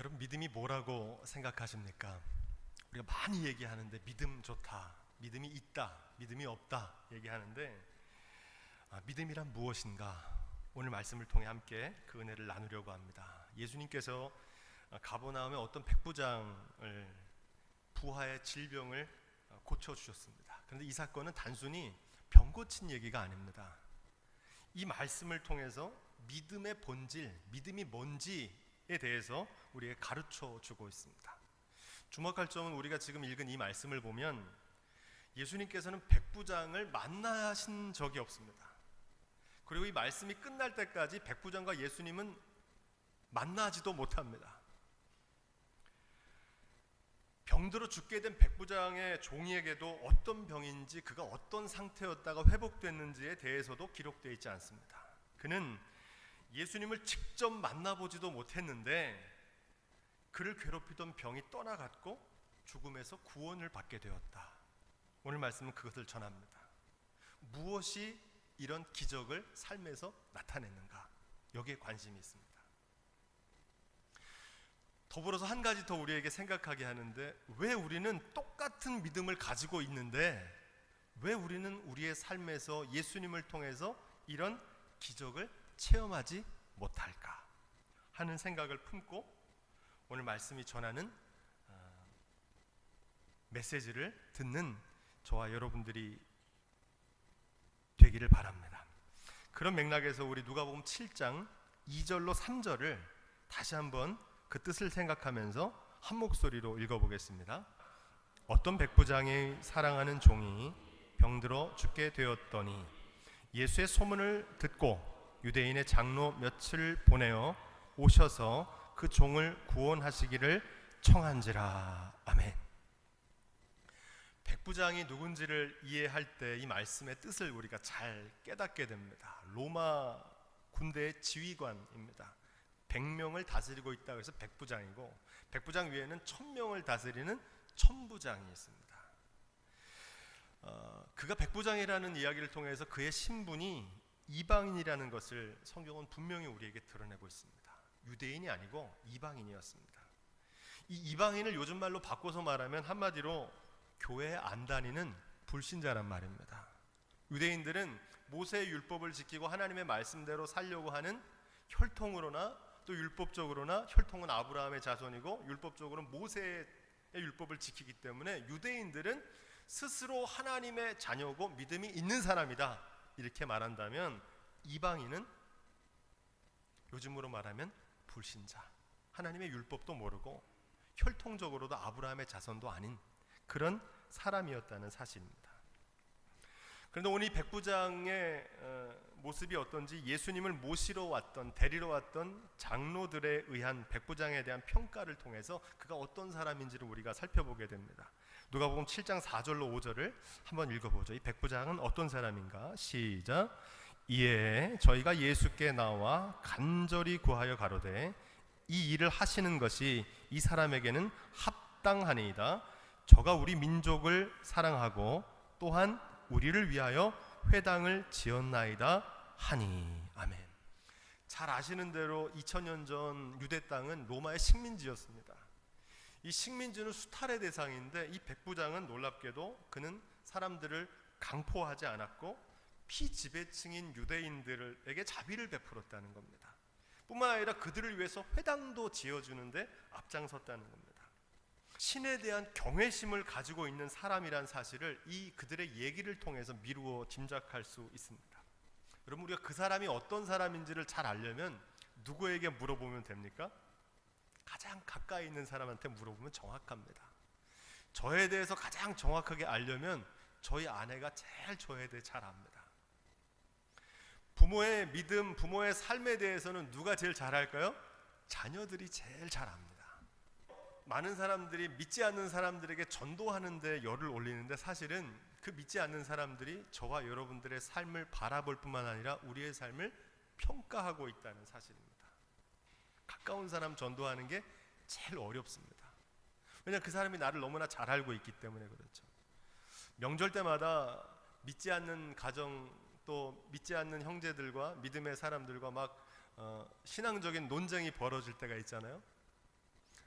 여러분, 믿음이 뭐라고 생각하십니까? 우리가 많이 얘기하는데 믿음 좋다, 믿음이 있다, 믿음이 없다 얘기하는데 믿음이란 무엇인가? 오늘 말씀을 통해 함께 그 은혜를 나누려고 합니다. 예수님께서 가버나움의 어떤 백부장을 부하의 질병을 고쳐주셨습니다. 그런데 이 사건은 단순히 병 고친 얘기가 아닙니다. 이 말씀을 통해서 믿음의 본질, 믿음이 뭔지에 대해서 우리에게 가르쳐 주고 있습니다. 주목할 점은 우리가 지금 읽은 이 말씀을 보면 예수님께서는 백부장을 만나신 적이 없습니다. 그리고 이 말씀이 끝날 때까지 백부장과 예수님은 만나지도 못합니다. 병들어 죽게 된 백부장의 종이에게도 어떤 병인지 그가 어떤 상태였다가 회복됐는지에 대해서도 기록되어 있지 않습니다. 그는 예수님을 직접 만나보지도 못했는데 그를 괴롭히던 병이 떠나갔고 죽음에서 구원을 받게 되었다. 오늘 말씀은 그것을 전합니다. 무엇이 이런 기적을 삶에서 나타냈는가? 여기에 관심이 있습니다. 더불어서 한 가지 더 우리에게 생각하게 하는데, 왜 우리는 똑같은 믿음을 가지고 있는데 왜 우리는 우리의 삶에서 예수님을 통해서 이런 기적을 체험하지 못할까 하는 생각을 품고 오늘 말씀이 전하는 메시지를 듣는 저와 여러분들이 되기를 바랍니다. 그런 맥락에서 우리 누가복음 7장 2절로 3절을 다시 한번 그 뜻을 생각하면서 한 목소리로 읽어보겠습니다. 어떤 백부장이 사랑하는 종이 병들어 죽게 되었더니 예수의 소문을 듣고 유대인의 장로 몇을 보내어 오셔서 그 종을 구원하시기를 청한지라. 아멘. 백부장이 누군지를 이해할 때 이 말씀의 뜻을 우리가 잘 깨닫게 됩니다. 로마 군대의 지휘관입니다. 100명을 다스리고 있다 그래서 백부장이고, 백부장 위에는 1000명을 다스리는 천부장이 있습니다. 그가 백부장이라는 이야기를 통해서 그의 신분이 이방인이라는 것을 성경은 분명히 우리에게 드러내고 있습니다. 유대인이 아니고 이방인이었습니다. 이 이방인을 요즘 말로 바꿔서 말하면 한마디로 교회에 안 다니는 불신자란 말입니다. 유대인들은 모세의 율법을 지키고 하나님의 말씀대로 살려고 하는 혈통으로나 또 율법적으로나, 혈통은 아브라함의 자손이고 율법적으로는 모세의 율법을 지키기 때문에 유대인들은 스스로 하나님의 자녀고 믿음이 있는 사람이다 이렇게 말한다면, 이방인은 요즘으로 말하면 불신자, 하나님의 율법도 모르고 혈통적으로도 아브라함의 자손도 아닌 그런 사람이었다는 사실입니다. 그런데 오늘 이 백부장의 모습이 어떤지 예수님을 모시러 왔던, 데리러 왔던 장로들에 의한 백부장에 대한 평가를 통해서 그가 어떤 사람인지를 우리가 살펴보게 됩니다. 누가복음 7장 4절로 5절을 한번 읽어보죠. 이 백부장은 어떤 사람인가? 시작. 이에 저희가 예수께 나와 간절히 구하여 가로되 이 일을 하시는 것이 이 사람에게는 합당하니이다. 저가 우리 민족을 사랑하고 또한 우리를 위하여 회당을 지었나이다 하니. 아멘. 잘 아시는 대로 2000년 전 유대 땅은 로마의 식민지였습니다. 이 식민지는 수탈의 대상인데 이 백부장은 놀랍게도 그는 사람들을 강포하지 않았고 피지배층인 유대인들에게 자비를 베풀었다는 겁니다. 뿐만 아니라 그들을 위해서 회당도 지어주는데 앞장섰다는 겁니다. 신에 대한 경외심을 가지고 있는 사람이란 사실을 이 그들의 얘기를 통해서 미루어 짐작할 수 있습니다. 여러분, 우리가 그 사람이 어떤 사람인지를 잘 알려면 누구에게 물어보면 됩니까? 가장 가까이 있는 사람한테 물어보면 정확합니다. 저에 대해서 가장 정확하게 알려면 저희 아내가 제일 저에 대해 잘 압니다. 부모의 믿음, 부모의 삶에 대해서는 누가 제일 잘 알까요? 자녀들이 제일 잘 압니다. 많은 사람들이 믿지 않는 사람들에게 전도하는 데 열을 올리는데 사실은 그 믿지 않는 사람들이 저와 여러분들의 삶을 바라볼 뿐만 아니라 우리의 삶을 평가하고 있다는 사실입니다. 가까운 사람 전도하는 게 제일 어렵습니다. 왜냐하면 그 사람이 나를 너무나 잘 알고 있기 때문에 그렇죠. 명절 때마다 믿지 않는 가정, 또 믿지 않는 형제들과 믿음의 사람들과 막 신앙적인 논쟁이 벌어질 때가 있잖아요.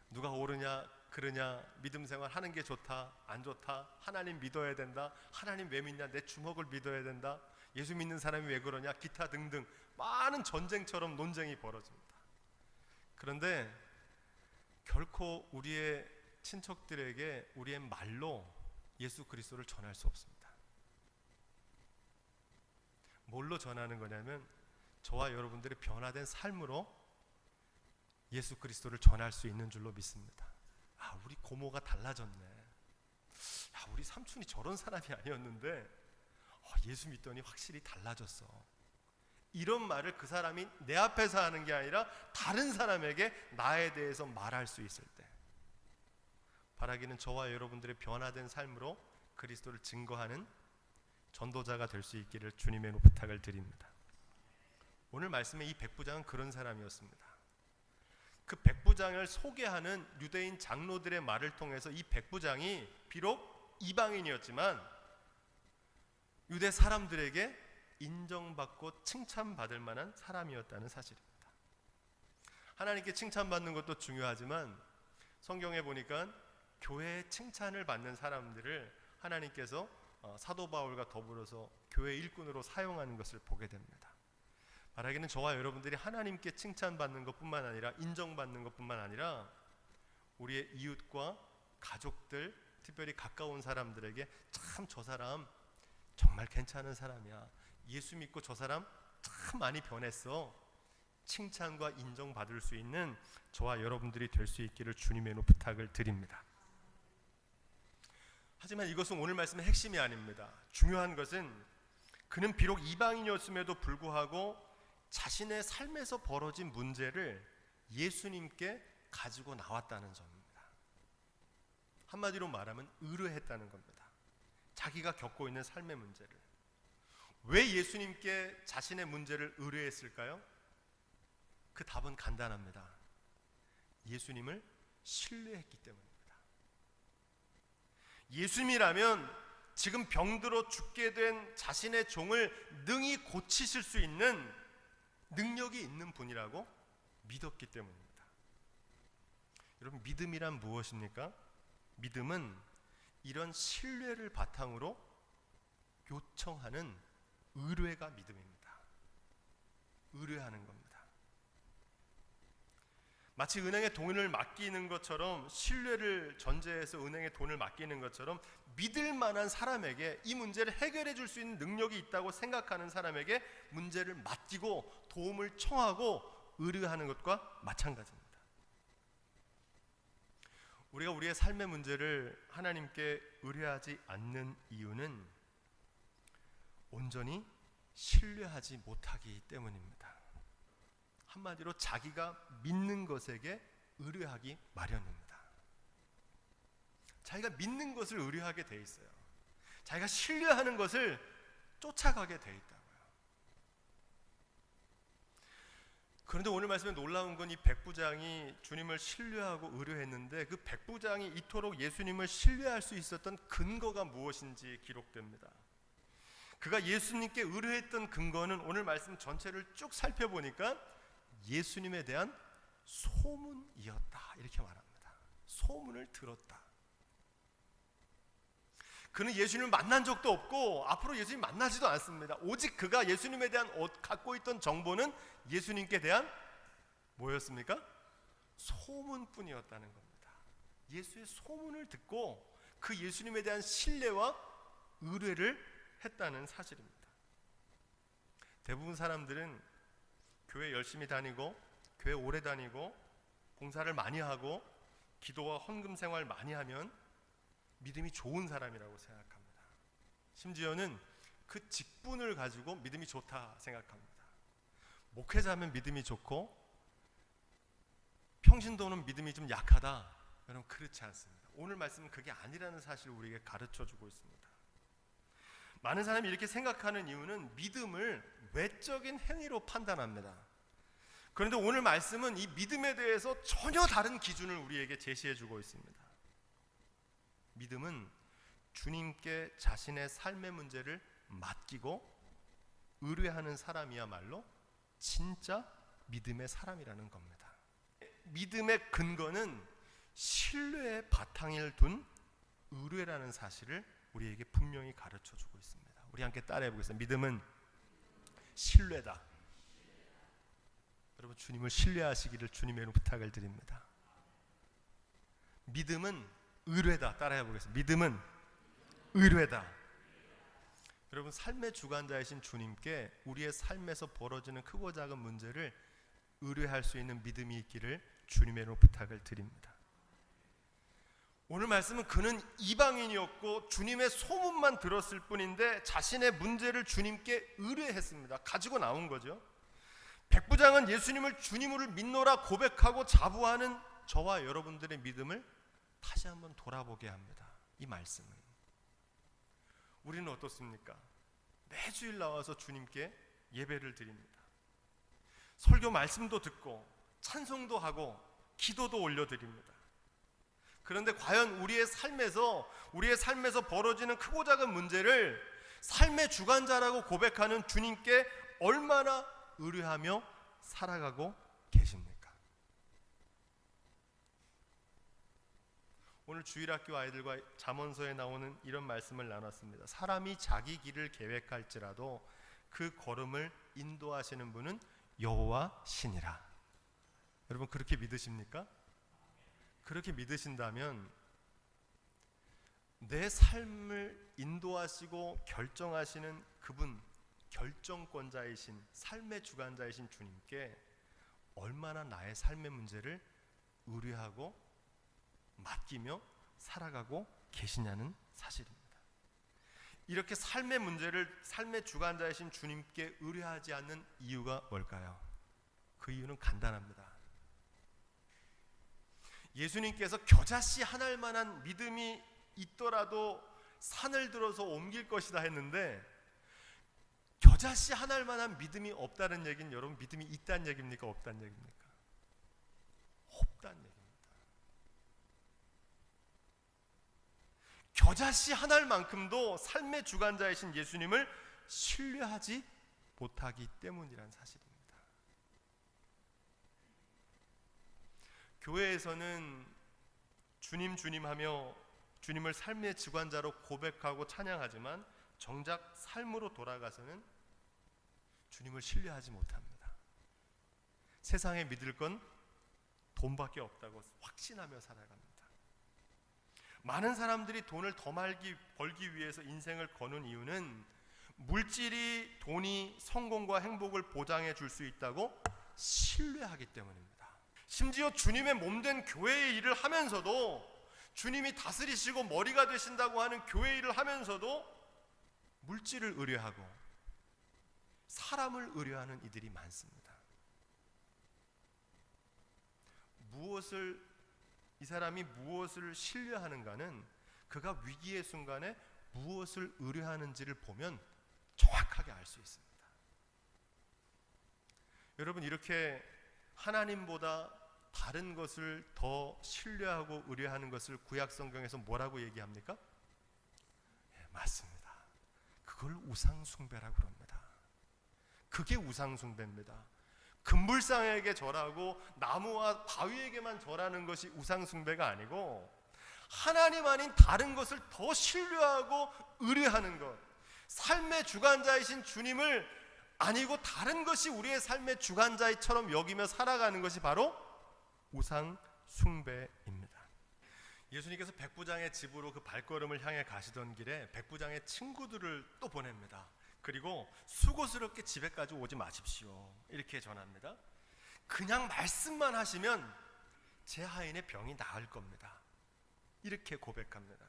누가 옳으냐 그러냐, 믿음 생활 하는 게 좋다 안 좋다, 하나님 믿어야 된다, 하나님 왜 믿냐, 내 주먹을 믿어야 된다, 예수 믿는 사람이 왜 그러냐, 기타 등등 많은 전쟁처럼 논쟁이 벌어집니다. 그런데 결코 우리의 친척들에게 우리의 말로 예수 그리스도를 전할 수 없습니다. 뭘로 전하는 거냐면 저와 여러분들의 변화된 삶으로 예수 그리스도를 전할 수 있는 줄로 믿습니다. 아, 우리 고모가 달라졌네. 야, 우리 삼촌이 저런 사람이 아니었는데 예수 믿더니 확실히 달라졌어. 이런 말을 그 사람이 내 앞에서 하는 게 아니라 다른 사람에게 나에 대해서 말할 수 있을 때, 바라기는 저와 여러분들의 변화된 삶으로 그리스도를 증거하는 전도자가 될 수 있기를 주님의 부탁을 드립니다. 오늘 말씀의 이 백부장은 그런 사람이었습니다. 그 백부장을 소개하는 유대인 장로들의 말을 통해서 이 백부장이 비록 이방인이었지만 유대 사람들에게 인정받고 칭찬받을 만한 사람이었다는 사실입니다. 하나님께 칭찬받는 것도 중요하지만 성경에 보니까 교회에 칭찬을 받는 사람들을 하나님께서 사도 바울과 더불어서 교회 일꾼으로 사용하는 것을 보게 됩니다. 말하기는 저와 여러분들이 하나님께 칭찬받는 것뿐만 아니라 인정받는 것뿐만 아니라 우리의 이웃과 가족들, 특별히 가까운 사람들에게 참 저 사람 정말 괜찮은 사람이야, 예수 믿고 저 사람 참 많이 변했어, 칭찬과 인정받을 수 있는 저와 여러분들이 될 수 있기를 주님의 부탁을 드립니다. 하지만 이것은 오늘 말씀의 핵심이 아닙니다. 중요한 것은 그는 비록 이방인이었음에도 불구하고 자신의 삶에서 벌어진 문제를 예수님께 가지고 나왔다는 점입니다. 한마디로 말하면 의뢰했다는 겁니다. 자기가 겪고 있는 삶의 문제를. 왜 예수님께 자신의 문제를 의뢰했을까요? 그 답은 간단합니다. 예수님을 신뢰했기 때문입니다. 예수님이라면 지금 병들어 죽게 된 자신의 종을 능히 고치실 수 있는 능력이 있는 분이라고 믿었기 때문입니다. 여러분, 믿음이란 무엇입니까? 믿음은 이런 신뢰를 바탕으로 요청하는 의뢰가 믿음입니다. 의뢰하는 겁니다. 마치 은행에 돈을 맡기는 것처럼, 신뢰를 전제해서 은행에 돈을 맡기는 것처럼 믿을 만한 사람에게 이 문제를 해결해 줄 수 있는 능력이 있다고 생각하는 사람에게 문제를 맡기고 도움을 청하고 의뢰하는 것과 마찬가지입니다. 우리가 우리의 삶의 문제를 하나님께 의뢰하지 않는 이유는 온전히 신뢰하지 못하기 때문입니다. 한마디로 자기가 믿는 것에게 의뢰하기 마련입니다. 자기가 믿는 것을 의뢰하게 돼 있어요. 자기가 신뢰하는 것을 쫓아가게 돼 있다고요. 그런데 오늘 말씀에 놀라운 건 이 백부장이 주님을 신뢰하고 의뢰했는데 그 백부장이 이토록 예수님을 신뢰할 수 있었던 근거가 무엇인지 기록됩니다. 그가 예수님께 의뢰했던 근거는 오늘 말씀 전체를 쭉 살펴보니까 예수님에 대한 소문이었다, 이렇게 말합니다. 소문을 들었다. 그는 예수님을 만난 적도 없고 앞으로 예수님 만나지도 않습니다. 오직 그가 예수님에 대한 갖고 있던 정보는 예수님께 대한 뭐였습니까? 소문뿐이었다는 겁니다. 예수의 소문을 듣고 그 예수님에 대한 신뢰와 의뢰를 했다는 사실입니다. 대부분 사람들은 교회 열심히 다니고 교회 오래 다니고 봉사를 많이 하고 기도와 헌금 생활 많이 하면 믿음이 좋은 사람이라고 생각합니다. 심지어는 그 직분을 가지고 믿음이 좋다 생각합니다. 목회자면 믿음이 좋고 평신도는 믿음이 좀 약하다. 여러분, 그렇지 않습니다. 오늘 말씀은 그게 아니라는 사실을 우리에게 가르쳐주고 있습니다. 많은 사람이 이렇게 생각하는 이유는 믿음을 외적인 행위로 판단합니다. 그런데 오늘 말씀은 이 믿음에 대해서 전혀 다른 기준을 우리에게 제시해주고 있습니다. 믿음은 주님께 자신의 삶의 문제를 맡기고 의뢰하는 사람이야말로 진짜 믿음의 사람이라는 겁니다. 믿음의 근거는 신뢰의 바탕을 둔 의뢰라는 사실을 우리에게 분명히 가르쳐 주고 있습니다. 우리 함께 따라해 보겠습니다. 믿음은 신뢰다. 여러분, 주님을 신뢰하시기를 주님의 이름으로 부탁을 드립니다. 믿음은 의뢰다. 따라해 보겠습니다. 믿음은 의뢰다. 여러분, 삶의 주관자이신 주님께 우리의 삶에서 벌어지는 크고 작은 문제를 의뢰할 수 있는 믿음이 있기를 주님의 이름으로 부탁을 드립니다. 오늘 말씀은 그는 이방인이었고 주님의 소문만 들었을 뿐인데 자신의 문제를 주님께 의뢰했습니다. 가지고 나온 거죠. 백부장은 예수님을 주님으로 믿노라 고백하고 자부하는 저와 여러분들의 믿음을 다시 한번 돌아보게 합니다. 이 말씀은 우리는 어떻습니까? 매주일 나와서 주님께 예배를 드립니다. 설교 말씀도 듣고 찬송도 하고 기도도 올려드립니다. 그런데 과연 우리의 삶에서 벌어지는 크고 작은 문제를 삶의 주관자라고 고백하는 주님께 얼마나 의뢰하며 살아가고 계십니까? 오늘 주일학교 아이들과 잠언서에 나오는 이런 말씀을 나눴습니다. 사람이 자기 길을 계획할지라도 그 걸음을 인도하시는 분은 여호와 신이라. 여러분, 그렇게 믿으십니까? 그렇게 믿으신다면 내 삶을 인도하시고 결정하시는 그분, 결정권자이신 삶의 주관자이신 주님께 얼마나 나의 삶의 문제를 의뢰하고 맡기며 살아가고 계시냐는 사실입니다. 이렇게 삶의 문제를 삶의 주관자이신 주님께 의뢰하지 않는 이유가 뭘까요? 그 이유는 간단합니다. 예수님께서 겨자씨 한 알만한 믿음이 있더라도 산을 들어서 옮길 것이다 했는데 겨자씨 한 알만한 믿음이 없다는 얘기는 여러분 믿음이 있다는 얘기입니까? 없다는 얘기입니까? 없다는 얘기입니다. 겨자씨 한 알만큼도 삶의 주관자이신 예수님을 신뢰하지 못하기 때문이란 사실입니다. 교회에서는 주님 주님 하며 주님을 삶의 주관자로 고백하고 찬양하지만 정작 삶으로 돌아가서는 주님을 신뢰하지 못합니다. 세상에 믿을 건 돈밖에 없다고 확신하며 살아갑니다. 많은 사람들이 돈을 더 벌기 위해서 인생을 거는 이유는 물질이 돈이 성공과 행복을 보장해 줄 수 있다고 신뢰하기 때문입니다. 심지어 주님의 몸된 교회의 일을 하면서도 주님이 다스리시고 머리가 되신다고 하는 교회 일을 하면서도 물질을 의뢰하고 사람을 의뢰하는 이들이 많습니다. 이 사람이 무엇을 신뢰하는가는 그가 위기의 순간에 무엇을 의뢰하는지를 보면 정확하게 알 수 있습니다. 여러분, 이렇게 하나님보다 다른 것을 더 신뢰하고 의뢰하는 것을 구약 성경에서 뭐라고 얘기합니까? 맞습니다. 그걸 우상 숭배라고 그럽니다. 그게 우상 숭배입니다. 금불상에게 절하고 나무와 바위에게만 절하는 것이 우상 숭배가 아니고 하나님 아닌 다른 것을 더 신뢰하고 의뢰하는 것, 삶의 주관자이신 주님을 아니고 다른 것이 우리의 삶의 주관자처럼 여기며 살아가는 것이 바로 우상 숭배입니다. 예수님께서 백부장의 집으로 그 발걸음을 향해 가시던 길에 백부장의 친구들을 또 보냅니다. 그리고 수고스럽게 집에까지 오지 마십시오, 이렇게 전합니다. 그냥 말씀만 하시면 제 하인의 병이 나을 겁니다, 이렇게 고백합니다.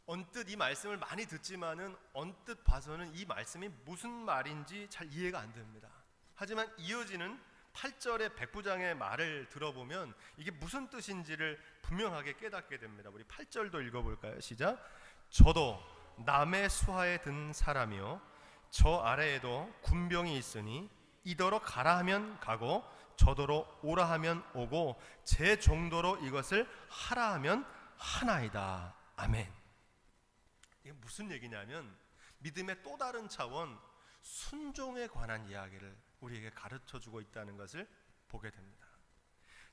언뜻 이 말씀을 많이 듣지만은 언뜻 봐서는 이 말씀이 무슨 말인지 잘 이해가 안 됩니다. 하지만 이어지는 8절의 백부장의 말을 들어보면 이게 무슨 뜻인지를 분명하게 깨닫게 됩니다. 우리 8절도 읽어볼까요? 시작. 저도 남의 수하에 든 사람이요 저 아래에도 군병이 있으니 이더러 가라 하면 가고 저더러 오라 하면 오고 제 정도로 이것을 하라 하면 하나이다. 아멘. 이게 무슨 얘기냐면 믿음의 또 다른 차원, 순종에 관한 이야기를 우리에게 가르쳐주고 있다는 것을 보게 됩니다.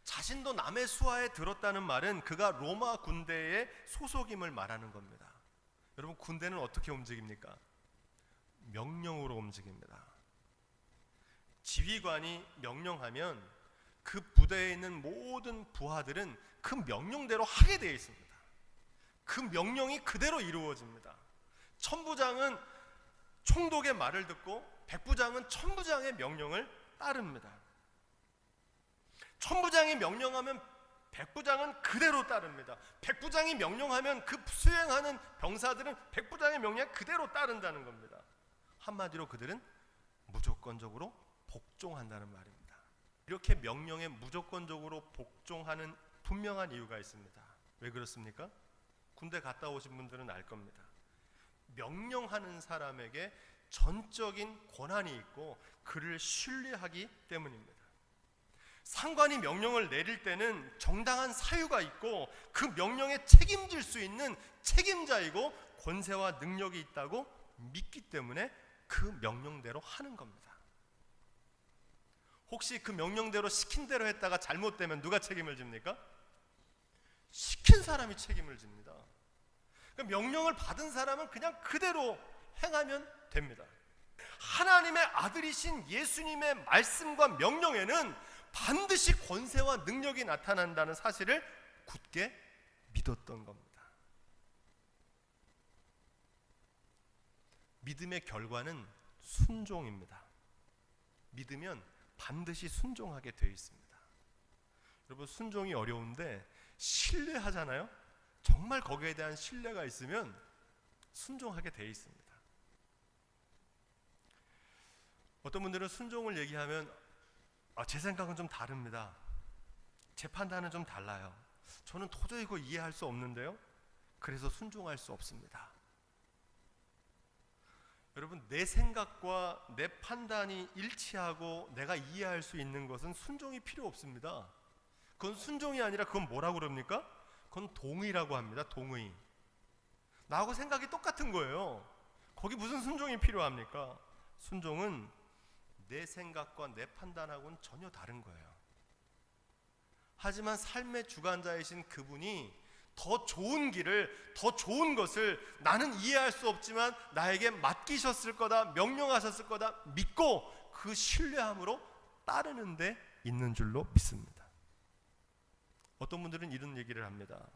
자신도 남의 수하에 들었다는 말은 그가 로마 군대의 소속임을 말하는 겁니다. 여러분, 군대는 어떻게 움직입니까? 명령으로 움직입니다. 지휘관이 명령하면 그 부대에 있는 모든 부하들은 그 명령대로 하게 되어 있습니다. 그 명령이 그대로 이루어집니다. 천부장은 총독의 말을 듣고 백부장은 천부장의 명령을 따릅니다. 천부장이 명령하면 백부장은 그대로 따릅니다. 백부장이 명령하면 그 수행하는 병사들은 백부장의 명령에 그대로 따른다는 겁니다. 한마디로 그들은 무조건적으로 복종한다는 말입니다. 이렇게 명령에 무조건적으로 복종하는 분명한 이유가 있습니다. 왜 그렇습니까? 군대 갔다 오신 분들은 알 겁니다. 명령하는 사람에게 전적인 권한이 있고 그를 신뢰하기 때문입니다. 상관이 명령을 내릴 때는 정당한 사유가 있고 그 명령에 책임질 수 있는 책임자이고 권세와 능력이 있다고 믿기 때문에 그 명령대로 하는 겁니다. 혹시 그 명령대로 시킨 대로 했다가 잘못되면 누가 책임을 집니까? 시킨 사람이 책임을 집니다. 그러니까 명령을 받은 사람은 그냥 그대로 행하면 됩니다. 하나님의 아들이신 예수님의 말씀과 명령에는 반드시 권세와 능력이 나타난다는 사실을 굳게 믿었던 겁니다. 믿음의 결과는 순종입니다. 믿으면 반드시 순종하게 되어 있습니다. 여러분, 순종이 어려운데 신뢰하잖아요. 정말 거기에 대한 신뢰가 있으면 순종하게 되어 있습니다. 어떤 분들은 순종을 얘기하면 제 생각은 좀 다릅니다. 제 판단은 좀 달라요. 저는 도저히 그거 이해할 수 없는데요. 그래서 순종할 수 없습니다. 여러분, 내 생각과 내 판단이 일치하고 내가 이해할 수 있는 것은 순종이 필요 없습니다. 그건 순종이 아니라 그건 뭐라고 그럽니까? 그건 동의라고 합니다. 동의. 나하고 생각이 똑같은 거예요. 거기 무슨 순종이 필요합니까? 순종은 내 생각과 내 판단하고는 전혀 다른 거예요. 하지만 삶의 주관자이신 그분이 더 좋은 길을, 더 좋은 것을 나는 이해할 수 없지만 나에게 맡기셨을 거다, 명령하셨을 거다 믿고 그 신뢰함으로 따르는 데 있는 줄로 믿습니다. 어떤 분들은 이런 얘기를 합니다.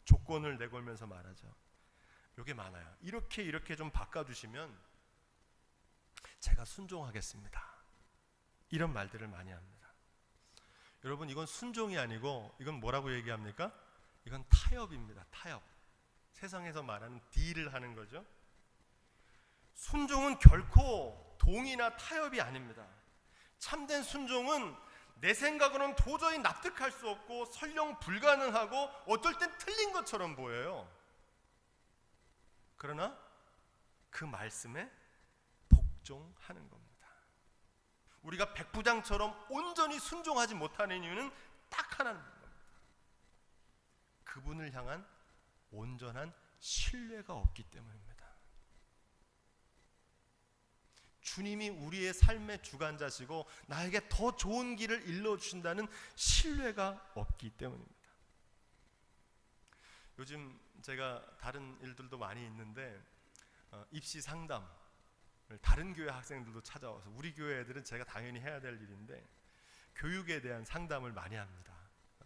조건을 내걸면서 말하죠. 이게 많아요. 이렇게 좀 바꿔주시면 제가 순종하겠습니다. 이런 말들을 많이 합니다. 여러분, 이건 순종이 아니고 이건 뭐라고 얘기합니까? 이건 타협입니다. 타협. 세상에서 말하는 딜을 하는 거죠. 순종은 결코 동의나 타협이 아닙니다. 참된 순종은 내 생각으로는 도저히 납득할 수 없고 설령 불가능하고 어떨 땐 틀린 것처럼 보여요. 그러나 그 말씀에 복종하는 겁니다. 우리가 백부장처럼 온전히 순종하지 못하는 이유는 딱 하나인 겁니다. 그분을 향한 온전한 신뢰가 없기 때문입니다. 주님이 우리의 삶의 주관자시고 나에게 더 좋은 길을 일러주신다는 신뢰가 없기 때문입니다. 요즘 제가 다른 일들도 많이 있는데 입시 상담, 다른 교회 학생들도 찾아와서, 우리 교회 애들은 제가 당연히 해야 될 일인데 교육에 대한 상담을 많이 합니다.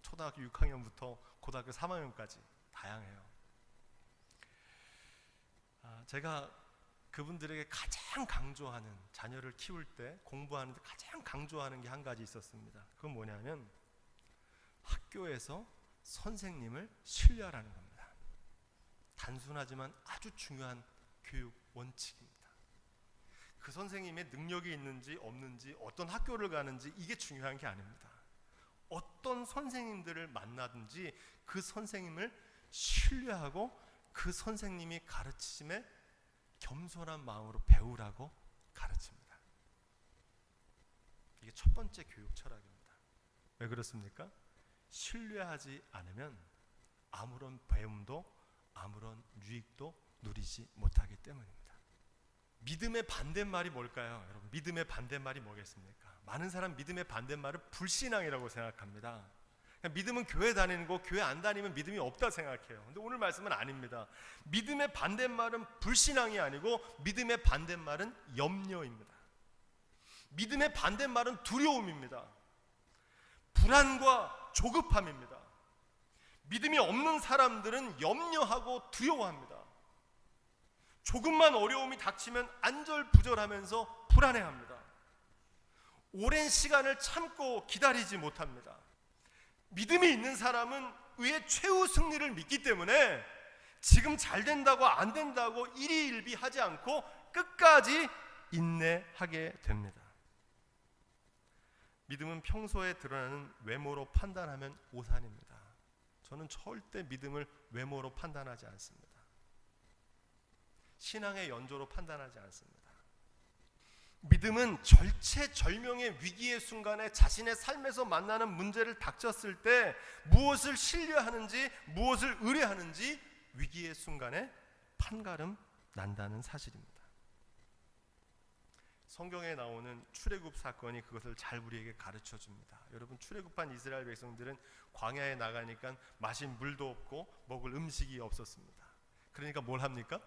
초등학교 6학년부터 고등학교 3학년까지 다양해요. 제가 그분들에게 가장 강조하는, 자녀를 키울 때 공부하는데 가장 강조하는 게 한 가지 있었습니다. 그건 뭐냐면 학교에서 선생님을 신뢰하라는 겁니다. 단순하지만 아주 중요한 교육 원칙입니다. 그 선생님의 능력이 있는지 없는지, 어떤 학교를 가는지 이게 중요한 게 아닙니다. 어떤 선생님들을 만나든지 그 선생님을 신뢰하고 그 선생님이 가르치심에 겸손한 마음으로 배우라고 가르칩니다. 이게 첫 번째 교육 철학입니다. 왜 그렇습니까? 신뢰하지 않으면 아무런 배움도 아무런 유익도 누리지 못하기 때문입니다. 믿음의 반대말이 뭘까요? 여러분, 믿음의 반대말이 뭐겠습니까? 많은 사람 믿음의 반대말을 불신앙이라고 생각합니다. 믿음은 교회 다니는 거, 교회 안 다니면 믿음이 없다 생각해요. 근데 오늘 말씀은 아닙니다. 믿음의 반대말은 불신앙이 아니고 믿음의 반대말은 염려입니다. 믿음의 반대말은 두려움입니다. 불안과 조급함입니다. 믿음이 없는 사람들은 염려하고 두려워합니다. 조금만 어려움이 닥치면 안절부절하면서 불안해합니다. 오랜 시간을 참고 기다리지 못합니다. 믿음이 있는 사람은 의의 최후 승리를 믿기 때문에 지금 잘 된다고 안 된다고 일희일비하지 않고 끝까지 인내하게 됩니다. 믿음은 평소에 드러나는 외모로 판단하면 오산입니다. 저는 절대 믿음을 외모로 판단하지 않습니다. 신앙의 연조로 판단하지 않습니다. 믿음은 절체절명의 위기의 순간에 자신의 삶에서 만나는 문제를 닥쳤을 때 무엇을 신뢰하는지 무엇을 의뢰하는지 위기의 순간에 판가름 난다는 사실입니다. 성경에 나오는 출애굽 사건이 그것을 잘 우리에게 가르쳐 줍니다. 여러분, 출애굽한 이스라엘 백성들은 광야에 나가니까 마실 물도 없고 먹을 음식이 없었습니다. 그러니까 뭘 합니까?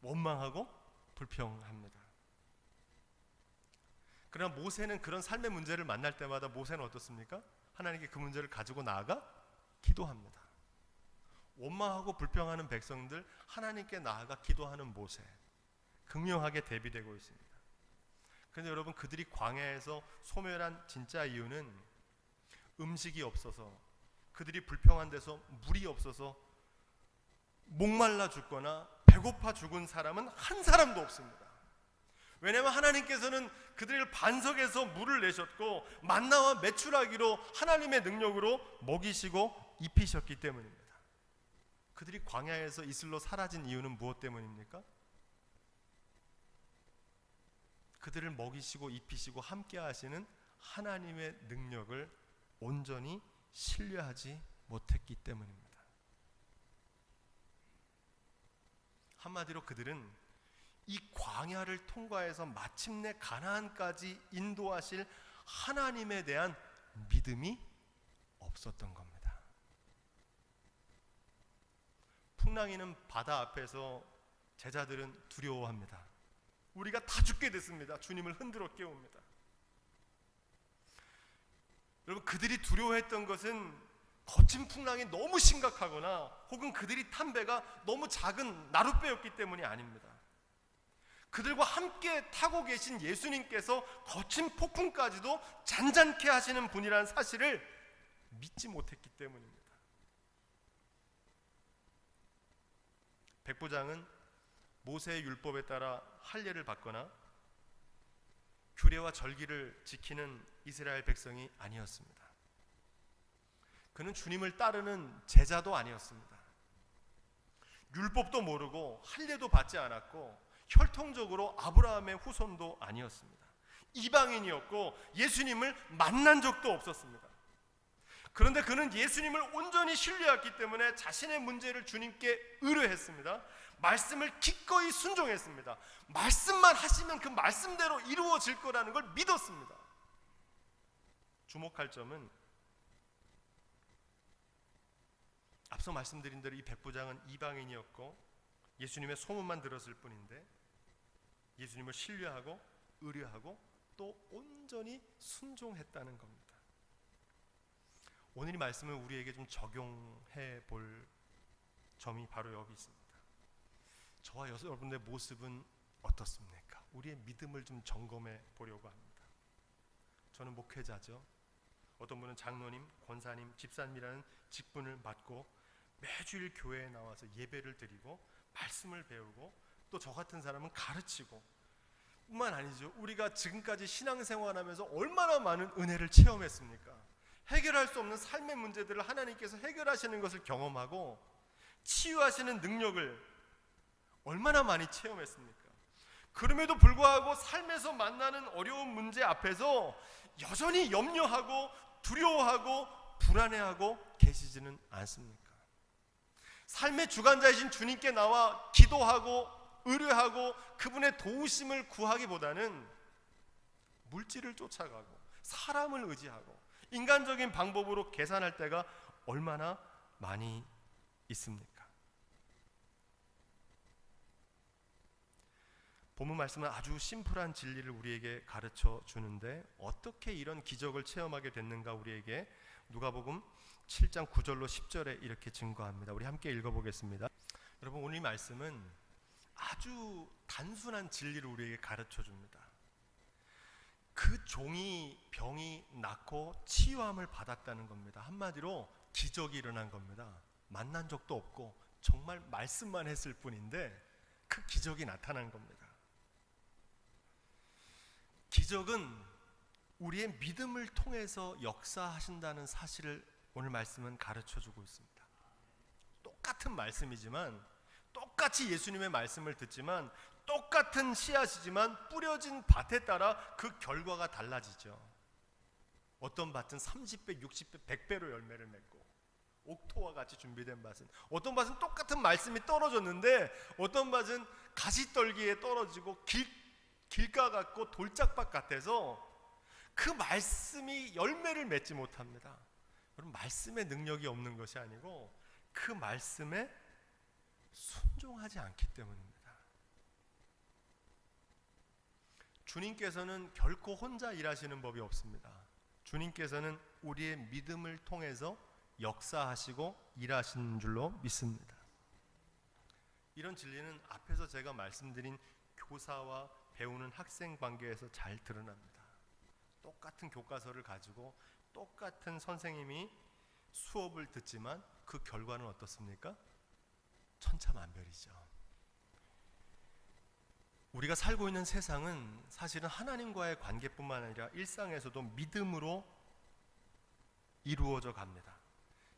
원망하고 불평합니다. 그러나 모세는 그런 삶의 문제를 만날 때마다 모세는 어떻습니까? 하나님께 그 문제를 가지고 나아가 기도합니다. 원망하고 불평하는 백성들, 하나님께 나아가 기도하는 모세, 극명하게 대비되고 있습니다. 그런데 여러분, 그들이 광야에서 소멸한 진짜 이유는 음식이 없어서, 그들이 불평한 데서 물이 없어서 목말라 죽거나 배고파 죽은 사람은 한 사람도 없습니다. 왜냐하면 하나님께서는 그들을 반석에서 물을 내셨고 만나와 메추라기로 하나님의 능력으로 먹이시고 입히셨기 때문입니다. 그들이 광야에서 이슬로 사라진 이유는 무엇 때문입니까? 그들을 먹이시고 입히시고 함께 하시는 하나님의 능력을 온전히 신뢰하지 못했기 때문입니다. 한마디로 그들은 이 광야를 통과해서 마침내 가나안까지 인도하실 하나님에 대한 믿음이 없었던 겁니다. 풍랑이는 바다 앞에서 제자들은 두려워합니다. 우리가 다 죽게 됐습니다. 주님을 흔들어 깨웁니다. 여러분, 그들이 두려워했던 것은 거친 풍랑이 너무 심각하거나 혹은 그들이 탄 배가 너무 작은 나룻배였기 때문이 아닙니다. 그들과 함께 타고 계신 예수님께서 거친 폭풍까지도 잔잔케 하시는 분이라는 사실을 믿지 못했기 때문입니다. 백부장은 모세의 율법에 따라 할례를 받거나 규례와 절기를 지키는 이스라엘 백성이 아니었습니다. 그는 주님을 따르는 제자도 아니었습니다. 율법도 모르고 할례도 받지 않았고 혈통적으로 아브라함의 후손도 아니었습니다. 이방인이었고 예수님을 만난 적도 없었습니다. 그런데 그는 예수님을 온전히 신뢰했기 때문에 자신의 문제를 주님께 의뢰했습니다. 말씀을 기꺼이 순종했습니다. 말씀만 하시면 그 말씀대로 이루어질 거라는 걸 믿었습니다. 주목할 점은 앞서 말씀드린 대로 이 백부장은 이방인이었고 예수님의 소문만 들었을 뿐인데 예수님을 신뢰하고 의뢰하고 또 온전히 순종했다는 겁니다. 오늘 이 말씀을 우리에게 좀 적용해 볼 점이 바로 여기 있습니다. 저와 여러분의 모습은 어떻습니까? 우리의 믿음을 좀 점검해 보려고 합니다. 저는 목회자죠. 어떤 분은 장로님, 권사님, 집사님이라는 직분을 맡고 매주일 교회에 나와서 예배를 드리고 말씀을 배우고 또 저 같은 사람은 가르치고 뿐만 아니죠. 우리가 지금까지 신앙생활하면서 얼마나 많은 은혜를 체험했습니까? 해결할 수 없는 삶의 문제들을 하나님께서 해결하시는 것을 경험하고 치유하시는 능력을 얼마나 많이 체험했습니까? 그럼에도 불구하고 삶에서 만나는 어려운 문제 앞에서 여전히 염려하고 두려워하고 불안해하고 계시지는 않습니까? 삶의 주관자이신 주님께 나와 기도하고 의뢰하고 그분의 도우심을 구하기보다는 물질을 쫓아가고 사람을 의지하고 인간적인 방법으로 계산할 때가 얼마나 많이 있습니까? 본문 말씀은 아주 심플한 진리를 우리에게 가르쳐 주는데 어떻게 이런 기적을 체험하게 됐는가 우리에게 누가복음 7장 9절로 10절에 이렇게 증거합니다. 우리 함께 읽어보겠습니다. 여러분, 오늘 이 말씀은 아주 단순한 진리를 우리에게 가르쳐 줍니다. 그 종이 병이 낫고 치유함을 받았다는 겁니다. 한마디로 기적이 일어난 겁니다. 만난 적도 없고 정말 말씀만 했을 뿐인데 그 기적이 나타난 겁니다. 기적은 우리의 믿음을 통해서 역사하신다는 사실을 오늘 말씀은 가르쳐주고 있습니다. 똑같은 말씀이지만, 똑같이 예수님의 말씀을 듣지만, 똑같은 씨앗이지만 뿌려진 밭에 따라 그 결과가 달라지죠. 어떤 밭은 30배, 60배, 100배로 열매를 맺고, 옥토와 같이 준비된 밭은, 어떤 밭은 똑같은 말씀이 떨어졌는데 어떤 밭은 가시떨기에 떨어지고 길가 같고 돌짝밭 같아서 그 말씀이 열매를 맺지 못합니다. 여러분, 말씀의 능력이 없는 것이 아니고 그 말씀에 순종하지 않기 때문입니다. 주님께서는 결코 혼자 일하시는 법이 없습니다. 주님께서는 우리의 믿음을 통해서 역사하시고 일하시는 줄로 믿습니다. 이런 진리는 앞에서 제가 말씀드린 교사와 배우는 학생 관계에서 잘 드러납니다. 똑같은 교과서를 가지고 똑같은 선생님이 수업을 듣지만 그 결과는 어떻습니까? 천차만별이죠. 우리가 살고 있는 세상은 사실은 하나님과의 관계뿐만 아니라 일상에서도 믿음으로 이루어져 갑니다.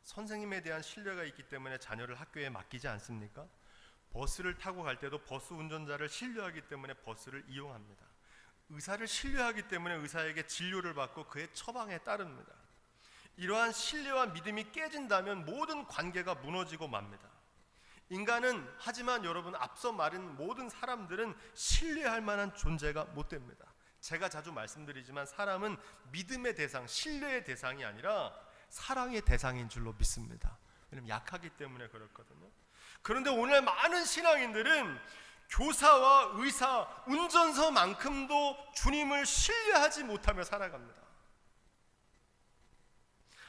선생님에 대한 신뢰가 있기 때문에 자녀를 학교에 맡기지 않습니까? 버스를 타고 갈 때도 버스 운전자를 신뢰하기 때문에 버스를 이용합니다. 의사를 신뢰하기 때문에 의사에게 진료를 받고 그의 처방에 따릅니다. 이러한 신뢰와 믿음이 깨진다면 모든 관계가 무너지고 맙니다. 인간은, 하지만 여러분, 앞서 말한 모든 사람들은 신뢰할 만한 존재가 못 됩니다. 제가 자주 말씀드리지만 사람은 믿음의 대상, 신뢰의 대상이 아니라 사랑의 대상인 줄로 믿습니다. 왜냐하면 약하기 때문에 그렇거든요. 그런데 오늘 많은 신앙인들은 교사와 의사, 운전서만큼도 주님을 신뢰하지 못하며 살아갑니다.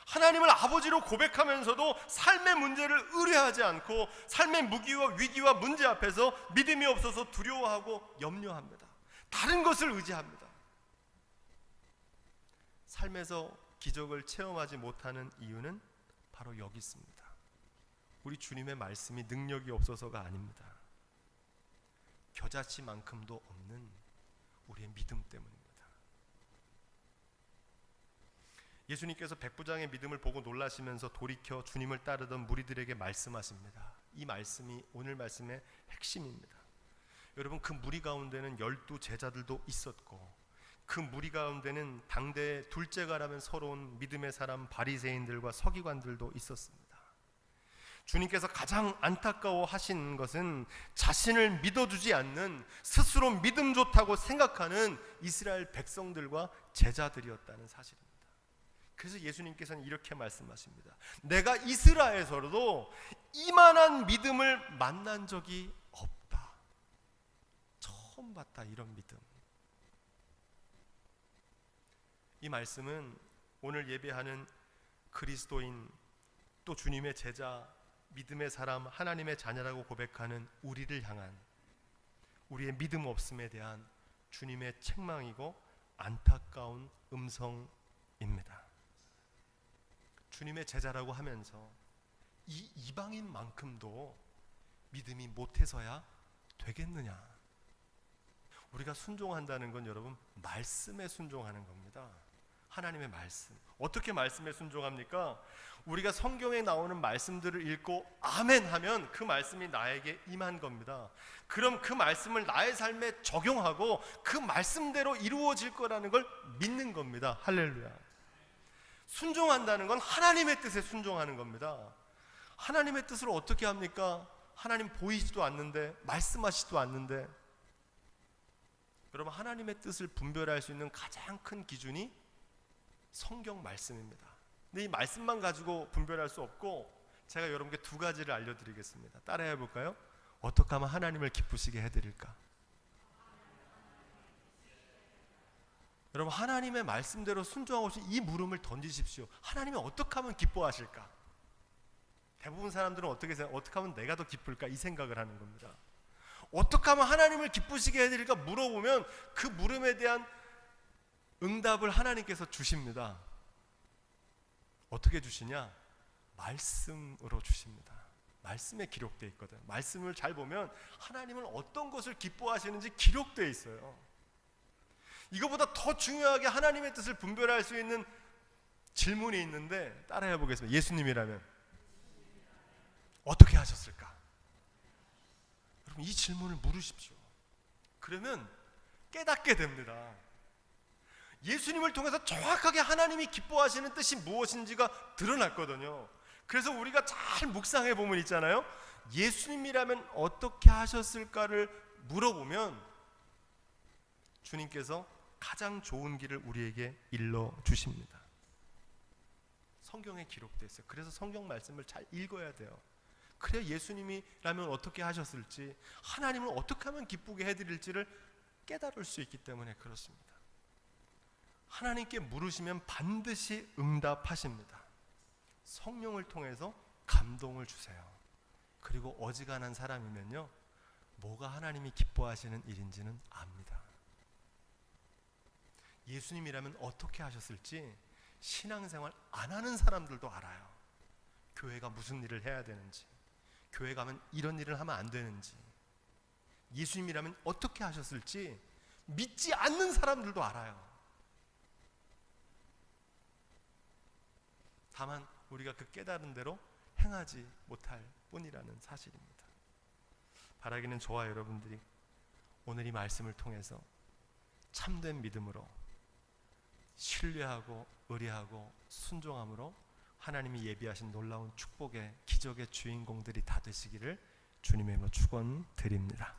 하나님을 아버지로 고백하면서도 삶의 문제를 의뢰하지 않고 삶의 무기와 위기와 문제 앞에서 믿음이 없어서 두려워하고 염려합니다. 다른 것을 의지합니다. 삶에서 기적을 체험하지 못하는 이유는 바로 여기 있습니다. 우리 주님의 말씀이 능력이 없어서가 아닙니다. 겨자씨만큼도 없는 우리의 믿음 때문입니다. 예수님께서 백부장의 믿음을 보고 놀라시면서 돌이켜 주님을 따르던 무리들에게 말씀하십니다. 이 말씀이 오늘 말씀의 핵심입니다. 여러분, 그 무리 가운데는 12 제자들도 있었고 그 무리 가운데는 당대의 둘째가라면 서러운 믿음의 사람 바리새인들과 서기관들도 있었습니다. 주님께서 가장 안타까워하신 것은 자신을 믿어주지 않는, 스스로 믿음 좋다고 생각하는 이스라엘 백성들과 제자들이었다는 사실입니다. 그래서 예수님께서는 이렇게 말씀하십니다. 내가 이스라엘에서도 이만한 믿음을 만난 적이 없다. 처음 봤다, 이런 믿음. 이 말씀은 오늘 예배하는 그리스도인, 또 주님의 제자, 믿음의 사람, 하나님의 자녀라고 고백하는 우리를 향한 우리의 믿음 없음에 대한 주님의 책망이고 안타까운 음성입니다. 주님의 제자라고 하면서 이 이방인만큼도 믿음이 못해서야 되겠느냐? 우리가 순종한다는 건 여러분, 말씀에 순종하는 겁니다. 하나님의 말씀. 어떻게 말씀에 순종합니까? 우리가 성경에 나오는 말씀들을 읽고 아멘 하면 그 말씀이 나에게 임한 겁니다. 그럼 그 말씀을 나의 삶에 적용하고 그 말씀대로 이루어질 거라는 걸 믿는 겁니다. 할렐루야. 순종한다는 건 하나님의 뜻에 순종하는 겁니다. 하나님의 뜻을 어떻게 합니까? 하나님 보이지도 않는데, 말씀하시지도 않는데. 여러분, 하나님의 뜻을 분별할 수 있는 가장 큰 기준이 성경 말씀입니다. 근데 이 말씀만 가지고 분별할 수 없고 제가 여러분께 두 가지를 알려드리겠습니다. 따라해 볼까요? 어떻게 하면 하나님을 기쁘시게 해드릴까? 여러분, 하나님의 말씀대로 순종하고 이 물음을 던지십시오. 하나님이 어떻게 하면 기뻐하실까? 대부분 사람들은 어떻게 하면 내가 더 기쁠까? 이 생각을 하는 겁니다. 어떻게 하면 하나님을 기쁘시게 해드릴까 물어보면 그 물음에 대한 응답을 하나님께서 주십니다. 어떻게 주시냐? 말씀으로 주십니다. 말씀에 기록되어 있거든. 말씀을 잘 보면 하나님은 어떤 것을 기뻐하시는지 기록되어 있어요. 이거보다 더 중요하게 하나님의 뜻을 분별할 수 있는 질문이 있는데 따라해 보겠습니다. 예수님이라면 어떻게 하셨을까? 여러분, 이 질문을 물으십시오. 그러면 깨닫게 됩니다. 예수님을 통해서 정확하게 하나님이 기뻐하시는 뜻이 무엇인지가 드러났거든요. 그래서 우리가 잘 묵상해 보면 있잖아요. 예수님이라면 어떻게 하셨을까를 물어보면 주님께서 가장 좋은 길을 우리에게 일러 주십니다. 성경에 기록되어 있어요. 그래서 성경 말씀을 잘 읽어야 돼요. 그래야 예수님이라면 어떻게 하셨을지, 하나님을 어떻게 하면 기쁘게 해드릴지를 깨달을 수 있기 때문에 그렇습니다. 하나님께 물으시면 반드시 응답하십니다. 성령을 통해서 감동을 주세요. 그리고 어지간한 사람이면요, 뭐가 하나님이 기뻐하시는 일인지는 압니다. 예수님이라면 어떻게 하셨을지 신앙생활 안 하는 사람들도 알아요. 교회가 무슨 일을 해야 되는지, 교회 가면 이런 일을 하면 안 되는지, 예수님이라면 어떻게 하셨을지 믿지 않는 사람들도 알아요. 다만 우리가 그 깨달은 대로 행하지 못할 뿐이라는 사실입니다. 바라기는 저와 여러분들이 오늘 이 말씀을 통해서 참된 믿음으로 신뢰하고 의뢰하고 순종함으로 하나님이 예비하신 놀라운 축복의 기적의 주인공들이 다 되시기를 주님의 이름으로 축원드립니다.